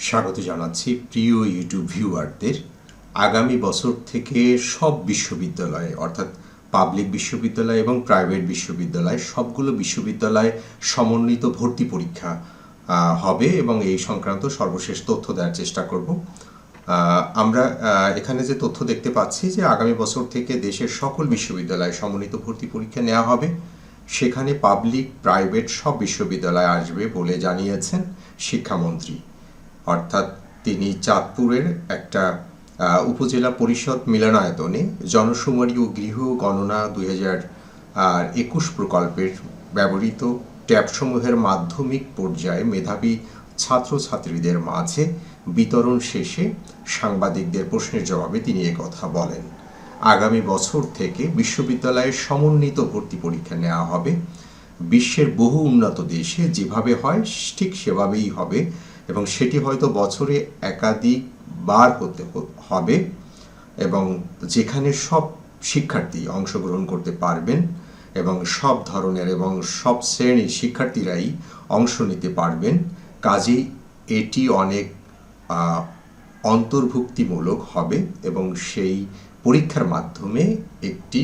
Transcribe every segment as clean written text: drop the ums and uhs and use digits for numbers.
স্বাগত জানাচ্ছি প্রিয় ইউটিউব ভিউয়ারদের। আগামী বছর থেকে সব বিশ্ববিদ্যালয়ে অর্থাৎ পাবলিক বিশ্ববিদ্যালয় এবং প্রাইভেট বিশ্ববিদ্যালয় সবগুলো বিশ্ববিদ্যালয়ে সমন্বিত ভর্তি পরীক্ষা হবে এবং এই সংক্রান্ত সর্বশেষ তথ্য দেওয়ার চেষ্টা করব। আমরা এখানে যে তথ্য দেখতে পাচ্ছি যে আগামী বছর থেকে দেশের সকল বিশ্ববিদ্যালয়ে সমন্বিত ভর্তি পরীক্ষা নেওয়া হবে। সেখানে পাবলিক প্রাইভেট সব বিশ্ববিদ্যালয় আসবে বলে জানিয়েছেন শিক্ষামন্ত্রী। অর্থাৎ তিনি চাঁদপুরের একটা উপজেলা পরিষদ মিলনায়তনে জনশুমারি ও গৃহ গণনা 2021 প্রকল্পের ব্যবহৃত ট্যাবসমূহের মাধ্যমিক পর্যায়ে মেধাবী ছাত্রছাত্রীদের মাঝে বিতরণ শেষে সাংবাদিকদের প্রশ্নের জবাবে তিনি একথা বলেন। আগামী বছর থেকে বিশ্ববিদ্যালয়ে সমন্বিত ভর্তি পরীক্ষা নেওয়া হবে। বিশ্বের বহু উন্নত দেশে যেভাবে হয় ঠিক সেভাবেই হবে এবং সেটি হয়তো বছরে একাধিকবার হতে হবে এবং যেখানে সব শিক্ষার্থী অংশগ্রহণ করতে পারবেন এবং সব ধরনের এবং সব শ্রেণীর শিক্ষার্থীরাই অংশ নিতে পারবেন। কাজেই এটি অনেক অন্তর্ভুক্তিমূলক হবে এবং সেই পরীক্ষার মাধ্যমে একটি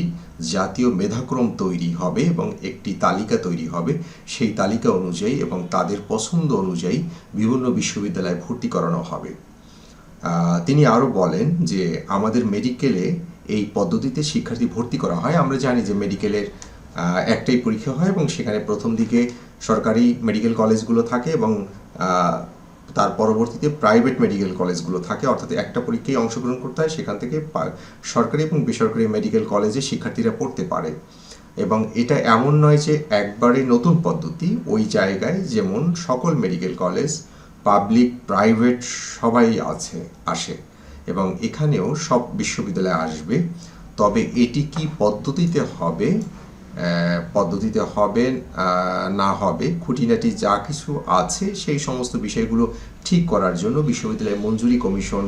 জাতীয় মেধাক্রম তৈরি হবে এবং একটি তালিকা তৈরি হবে। সেই তালিকা অনুযায়ী এবং তাদের পছন্দ অনুযায়ী বিভিন্ন বিশ্ববিদ্যালয়ে ভর্তি করানো হবে। তিনি আরও বলেন যে আমাদের মেডিকেলে এই পদ্ধতিতে শিক্ষার্থী ভর্তি করা হয়। আমরা জানি যে মেডিকেলের একটাই পরীক্ষা হয় এবং সেখানে প্রথম দিকে সরকারি মেডিকেল কলেজগুলো থাকে এবং তার পরবর্তীতে প্রাইভেট মেডিকেল কলেজগুলো থাকে। অর্থাৎ একটা পরীক্ষায় অংশগ্রহণ করতে হয়, সেখান থেকে সরকারি এবং বেসরকারি মেডিকেল কলেজে শিক্ষার্থীরা পড়তে পারে। এবং এটা এমন নয় যে একবারে নতুন পদ্ধতি, ওই জায়গায় যেমন সকল মেডিকেল কলেজ পাবলিক প্রাইভেট সবাই আসে এবং এখানেও সব বিশ্ববিদ্যালয় আসবে। তবে এটি কি পদ্ধতিতে হবে না হবে, খুঁটিনাটি যা কিছু আছে সেই সমস্ত বিষয়গুলো ঠিক করার জন্য বিশ্ববিদ্যালয় মঞ্জুরি কমিশন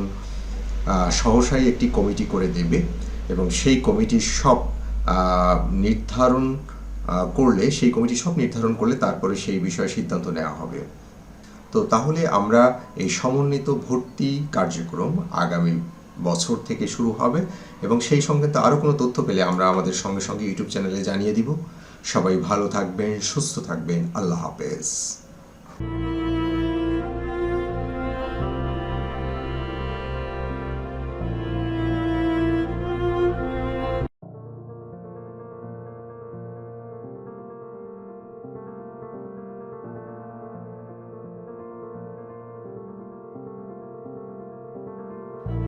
সহসাই একটি কমিটি করে দেবে এবং সেই কমিটি সব নির্ধারণ করলে তারপরে সেই বিষয়ে সিদ্ধান্ত নেওয়া হবে। তো তাহলে আমরা এই সমন্বিত ভর্তি কার্যক্রম আগামী বছর থেকে শুরু হবে এবং সেই সংক্রান্ত আরও কোনো তথ্য পেলে আমরা আমাদের সঙ্গে সঙ্গে ইউটিউব চ্যানেলে জানিয়ে দিব। সবাই ভালো থাকবেন, সুস্থ থাকবেন। আল্লাহ হাফেজ।